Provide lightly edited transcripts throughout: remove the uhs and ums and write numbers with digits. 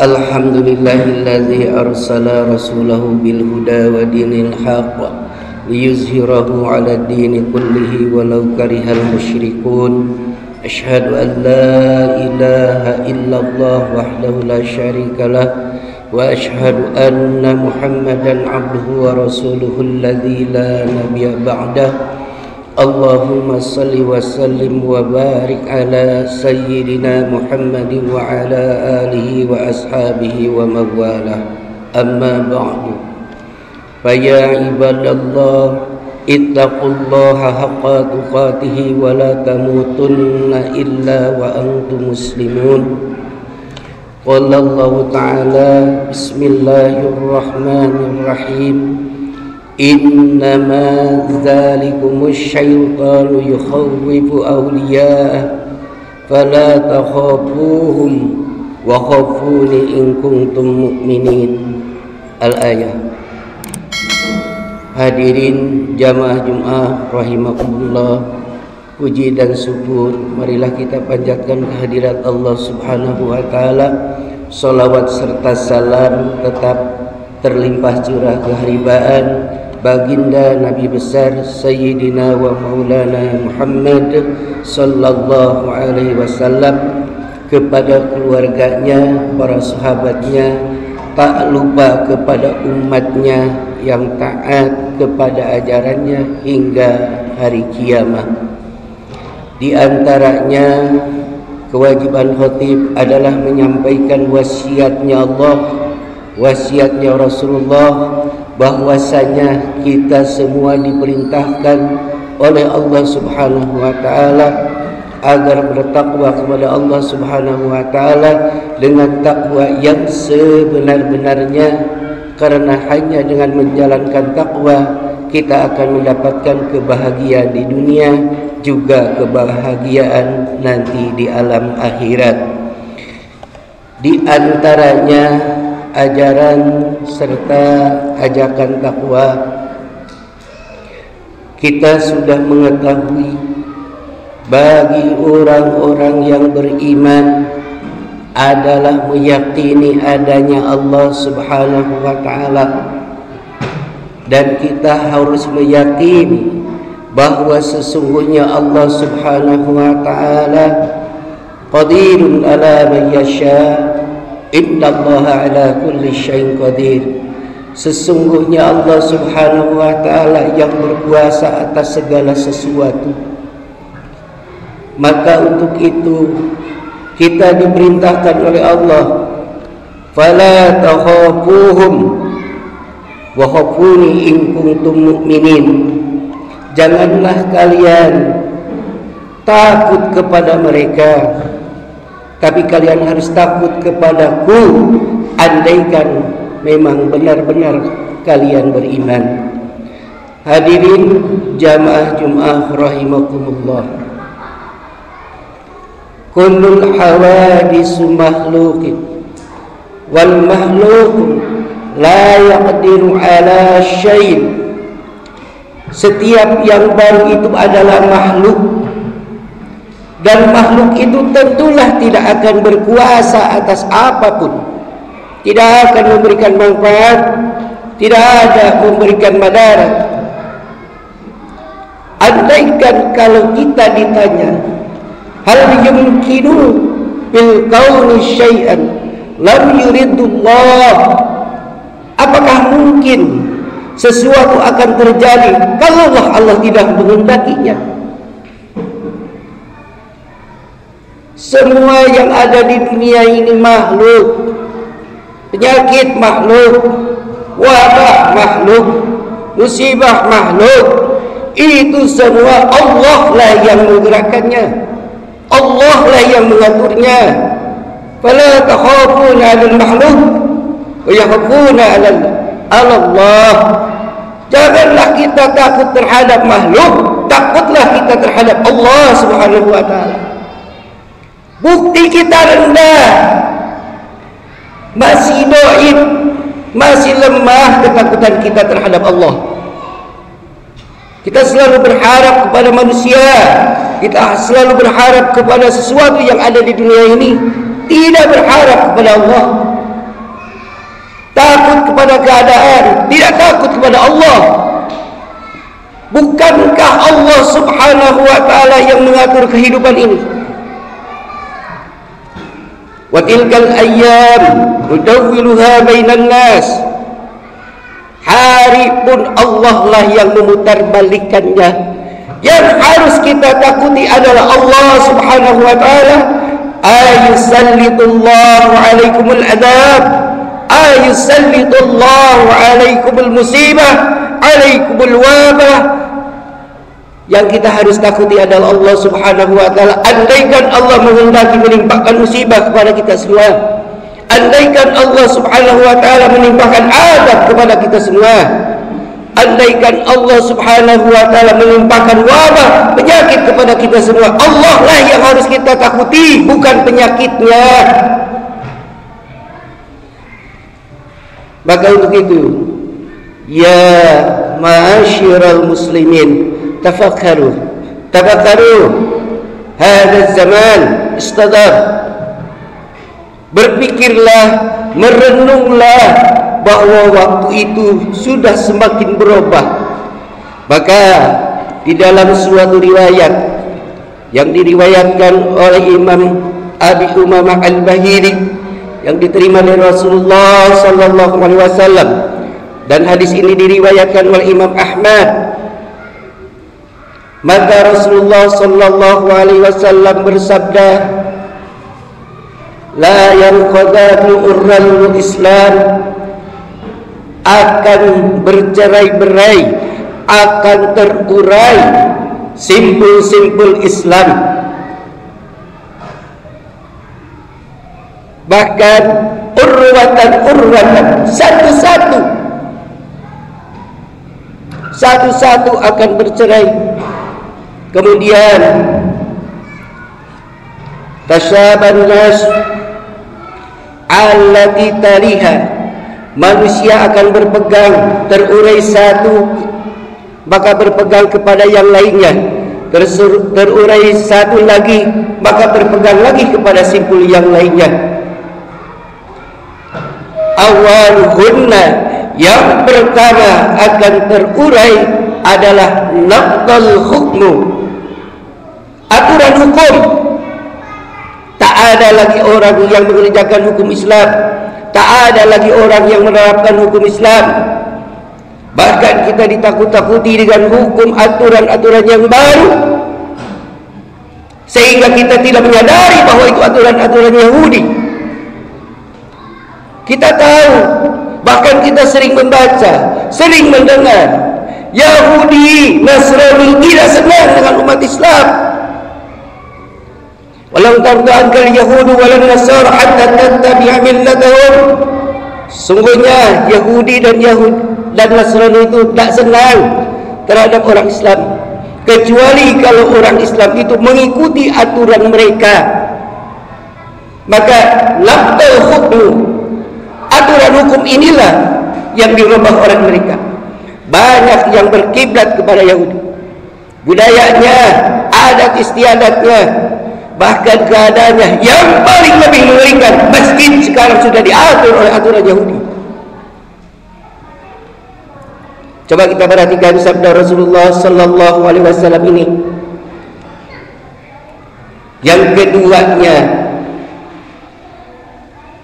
Alhamdulillahilladzi arsala rasulahu bil huda wa dinil haqq liyuzhirahu 'ala ad-dini kullihi walau karihal musyrikun. Asyhadu an la ilaha illallah wahdahu la syarikalah wa asyhadu anna Muhammadan 'abduhu wa rasuluhu alladzi la nabiyya ba'dah. Allahumma salli wa sallim wa barik ala sayyidina Muhammadin wa ala alihi wa ashabihi wa mawalah. Amma ba'du. Fa ya ibadallah ittaqullaha haqqa tuqatih wa la tamutunna illa wa antum muslimun. Qala Allah ta'ala bismillahirrahmanirrahim. Innama dzalikumus syaitanu yukhawwifu awliya'ah fala takhafuhum wa khafuni in kuntum mu'minin. Al-ayah. Hadirin jamaah Jumat rahimakumullah, puji dan syukur marilah kita panjatkan kehadirat Allah Subhanahu wa taala. Salawat serta salam tetap terlimpah curah keharibaan baginda Nabi besar Sayyidina wa Maulana Muhammad sallallahu alaihi wasallam, kepada keluarganya, para sahabatnya, tak lupa kepada umatnya yang taat kepada ajarannya hingga hari kiamat. Di antaranya kewajiban khatib adalah menyampaikan wasiatnya Allah, wasiatnya Rasulullah, bahwasanya kita semua diperintahkan oleh Allah Subhanahu wa taala agar bertakwa kepada Allah Subhanahu wa taala dengan takwa yang sebenar-benarnya, karena hanya dengan menjalankan takwa kita akan mendapatkan kebahagiaan di dunia, juga kebahagiaan nanti di alam akhirat. Di antaranya ajaran serta ajakan takwa, kita sudah mengetahui bagi orang-orang yang beriman adalah meyakini adanya Allah Subhanahu wa taala, dan kita harus meyakini bahwa sesungguhnya Allah Subhanahu wa taala qadirun ala man yasha. Innallaha ala kulli syai'in qadir. Sesungguhnya Allah Subhanahu wa taala yang berkuasa atas segala sesuatu. Maka untuk itu kita diperintahkan oleh Allah, fala takhafuhum wa khafuni in kuntum mu'minin. Janganlah kalian takut kepada mereka, tapi kalian harus takut kepadaku andaikan memang benar-benar kalian beriman. Hadirin jamaah Jumat rahimakumullah, kullul hawadisu makhluqin wal makhluq la yaqdiru ala syai'. Setiap yang baru itu adalah makhluk, dan makhluk itu tentulah tidak akan berkuasa atas apapun, tidak akan memberikan manfaat, tidak ada memberikan madarat. Andaikan kalau kita ditanya, hal yumkinu bil kauni syai'an lam yuridullah, apakah mungkin sesuatu akan terjadi kalau Allah tidak menghendakinya? Semua yang ada di dunia ini makhluk, penyakit makhluk, wabah makhluk, musibah makhluk, itu semua Allah lah yang menggerakkannya, Allah lah yang mengaturnya. Fala takhafuna 'alal makhluk wa yakhafuna 'ala Allah. Janganlah kita takut terhadap makhluk, takutlah kita terhadap Allah Subhanahu wa taala. Bukti kita rendah, masih dhaif, masih lemah ketakutan kita terhadap Allah. Kita selalu berharap kepada manusia, kita selalu berharap kepada sesuatu yang ada di dunia ini, tidak berharap kepada Allah. takut kepada keadaan, tidak takut kepada Allah. Bukankah Allah subhanahu wa ta'ala yang mengatur kehidupan ini? Wa tilkal ayyam nudawwiluha bainan nas. Hari pun Allah lah yang memutarbalikkannya. Yang harus kita takuti adalah Allah subhanahu wa ta'ala. Ayusallitullahu alaikumul adab, ayusallitullahu alaikumul musibah, alaikumul wabah. Yang kita harus takuti adalah Allah subhanahu wa ta'ala. Andaikan Allah menghendaki menimpakan musibah kepada kita semua, andaikan Allah subhanahu wa ta'ala menimpakan adab kepada kita semua, andaikan Allah subhanahu wa ta'ala menimpakan wabah, penyakit kepada kita semua, Allah lah yang harus kita takuti, bukan penyakitnya. Maka untuk itu, ya ma'asyiral muslimin, tafakkaru hadha zaman istadar. Berpikirlah, merenunglah bahwa waktu itu sudah semakin berubah. Maka di dalam suatu riwayat yang diriwayatkan oleh Imam Abi Umamah Al-Bahili yang diterima dari Rasulullah sallallahu alaihi wasallam, dan hadis ini diriwayatkan oleh Imam Ahmad, maka Rasulullah sallallahu alaihi wasallam bersabda, la yanqadatu urral Islam, akan bercerai-berai, akan terurai simpul-simpul Islam. Bahkan urwatan satu-satu akan bercerai. Kemudian tasyaban nas allati taliha, manusia akan berpegang, terurai satu maka berpegang kepada yang lainnya, terurai satu lagi maka berpegang lagi kepada simpul yang lainnya. Awwaluhunna, yang pertama akan terurai adalah naqdal hukmu, aturan hukum. Tak ada lagi orang yang mengerjakan hukum Islam, tak ada lagi orang yang menerapkan hukum Islam. Bahkan kita ditakut-takuti dengan hukum aturan-aturan yang baru, sehingga kita tidak menyadari bahwa itu aturan-aturan Yahudi. Kita tahu, bahkan kita sering membaca, sering mendengar Yahudi, Nasrani tidak senang dengan umat Islam. Walau tarda'ankal yahudu walan nasara hatta tattabi'a millatahum. Sungguhnya Yahudi dan Nasrani itu tak senang terhadap orang Islam, kecuali kalau orang Islam itu mengikuti aturan mereka. Maka labdal hukmu, aturan hukum inilah yang dirubah oleh mereka. Banyak yang berkiblat kepada Yahudi, budayanya, adat istiadatnya, bahkan keadaannya yang paling lebih mengerikan, masjid sekarang sudah diatur oleh aturan Yahudi. Coba kita perhatikan sabda Rasulullah sallallahu alaihi wasallam ini. Yang keduanya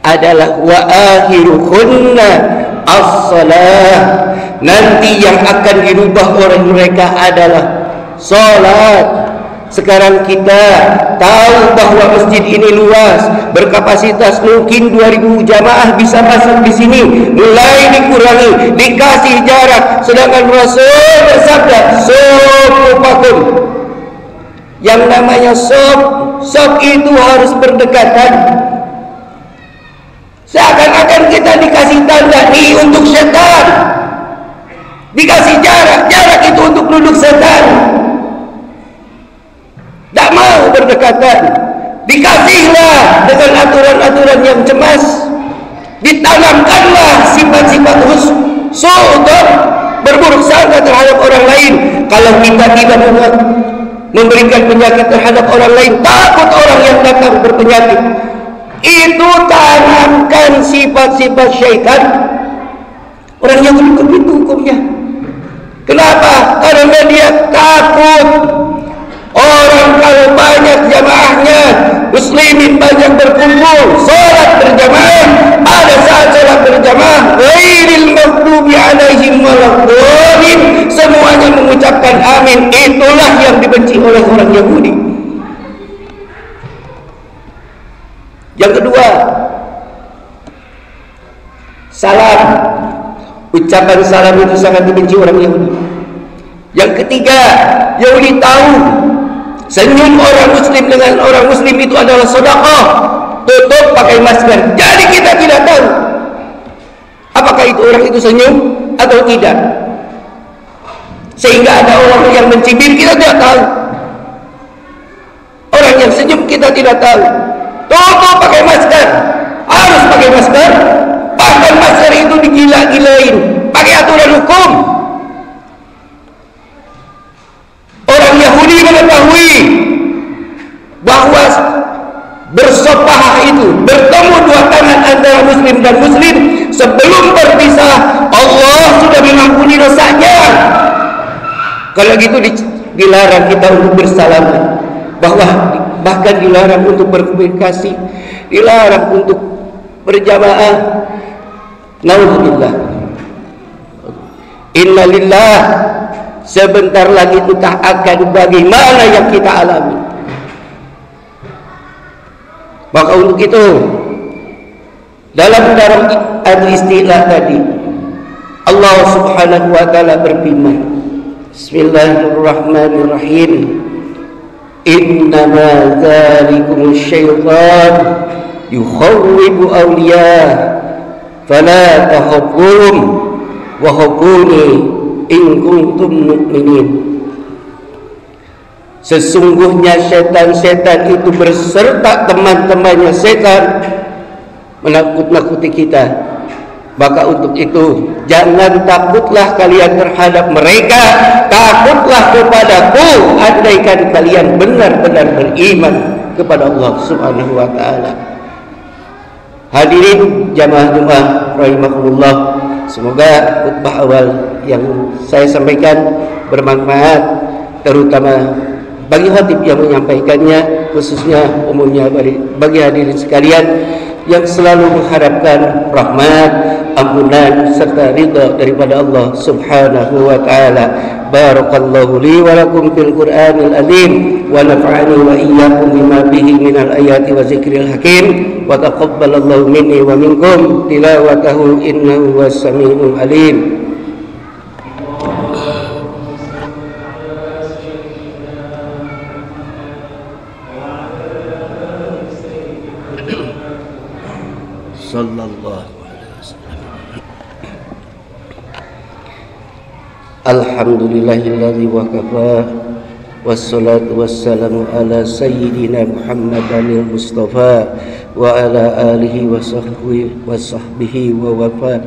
adalah wa akhiruhunna as-salah. Nanti yang akan dirubah oleh mereka adalah salat. Sekarang kita tahu bahwa masjid ini luas, berkapasitas mungkin 2000 jamaah bisa masuk di sini. Mulai dikurangi, dikasih jarak. Sedangkan Rasul bersabda, "Sofufakum." Yang namanya sof itu harus berdekatan. Seakan-akan kita dikasih tanda ini untuk setan, dikasih jarak itu untuk duduk setan. Tak mau berdekatan, dikasihlah dengan aturan-aturan yang cemas, ditanamkanlah sifat-sifat su'udzon, berburuk sangka terhadap orang lain. Kalau kita tidak memberikan penyakit terhadap orang lain, takut orang yang datang berpenyakit. Itu tanamkan sifat-sifat syaitan Orang Yahudi begitu hukumnya. Kenapa? Karena dia takut orang kalau banyak jamaahnya, muslimin banyak berkumpul, salat berjamaah, pada saat salat berjamaah, ghairil maghdubi alaihim waladdallin, semuanya mengucapkan amin. Itulah yang dibenci oleh orang Yahudi. Yang kedua, salam. Ucapan salam itu sangat dibenci orang Yahudi. Yang ketiga, Yahudi tahu senyum orang Muslim dengan orang Muslim itu adalah sedekah. Tutup pakai masker. Jadi kita tidak tahu apakah itu orang itu senyum atau tidak. Sehingga ada orang yang mencibir, kita tidak tahu. Orang yang senyum kita tidak tahu. Tutup pakai masker. Harus pakai masker. Bahkan masker itu digila-gilain, pakai aturan hukum. Orang Yahudi mengetahui bahwa bersopahah itu, bertemu dua tangan antara muslim dan muslim, sebelum berpisah Allah sudah mengampuni dosanya. Kalau gitu dilarang kita untuk bersalaman, bahkan dilarang untuk berkomunikasi, dilarang untuk berjamaah. Naudzubillah. Innalillah. Sebentar lagi kita akan bagaimana yang kita alami. Maka untuk itu, dalam al-istilah tadi, Allah Subhanahu wa taala berfirman, Bismillahirrahmanirrahim. Innama dzalikum syaitan yukhawwifu awliya fala takhafun wa khafuni in kuntum mu'minin. Sesungguhnya setan-setan itu berserta teman-temannya setan menakut-nakuti kita. Maka untuk itu jangan takutlah kalian terhadap mereka, takutlah kepadaku andaikan kalian benar-benar beriman kepada Allah Subhanahu wa taala. Hadirin jamaah rahimakumullah, semoga khutbah awal yang saya sampaikan bermanfaat, terutama bagi khatib yang menyampaikannya, khususnya umumnya bagi hadirin sekalian yang selalu mengharapkan rahmat, ampunan serta ridha daripada Allah Subhanahu wa taala. Barakallahu li wa lakum fil Qur'anil azim wa nafa'ani wa iyyakum bima bihi minal ayati wa zikril hakim wa taqabbalallahu minni wa minkum tilawatahu innahu was-sami'ul alim. Sallallahu alaihi wasallam. Alhamdulillahilladzi wa kafa wassalatu wassalamu ala sayyidina Muhammadil Mustafa wa ala alihi wa sahbihi wa wafa.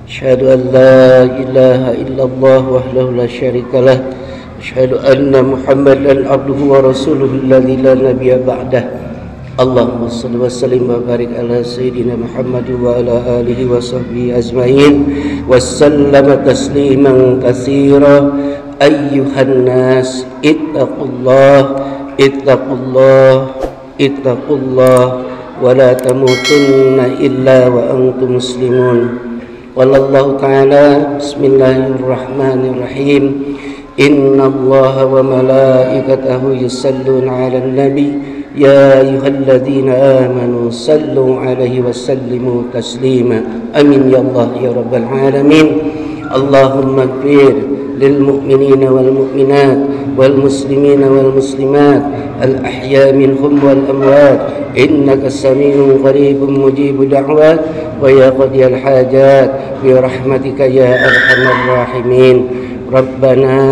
Asyhadu an la ilaha illallah wahdahu la syarika lah. Asyhadu anna Muhammadan abduhu wa rasuluhu alladzi la nabiyya ba'dah. Allahumma salli wa sallim wa barik ala sayyidina Muhammad wa ala alihi wa sahbihi ajma'in wa sallama tasliman katsira. Ayyuhan nas ittaqullah wa la tamutunna illa wa antum muslimun. Wallahu ta'ala bismillahirrahmanirrahim. Inna allaha wa malaikatahu yusalluna 'alan nabi ya ayyuhalladzina amanu sallu 'alaihi wa sallimu taslima. Amin ya Allah ya rabbal alamin. Allahumma ighfir lil mu'minina wal mu'minat wal muslimina wal muslimat al ahya minhum wal amwat innaka sami'un qaribun mujibud da'wat wa ya qadiyal hajat bi rahmatika ya arhamar rahimin. Rabbana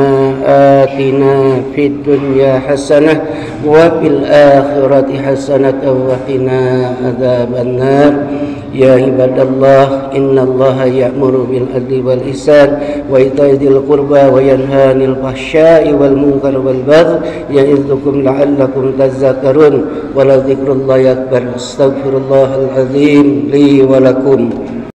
atina fid dunya hasanah wa fil akhirati hasanah wa qina adzabannar. Ya ibadallah, innallaha ya'muru bil adli wal ihsan wa ita'i dzil qurba wa yanha 'anil fahsya'i wal munkar wal baghi ya'idzukum la'allakum tadhakkarun. Wa la dzikrullahi akbar. Astaghfirullahal azim li wa lakum.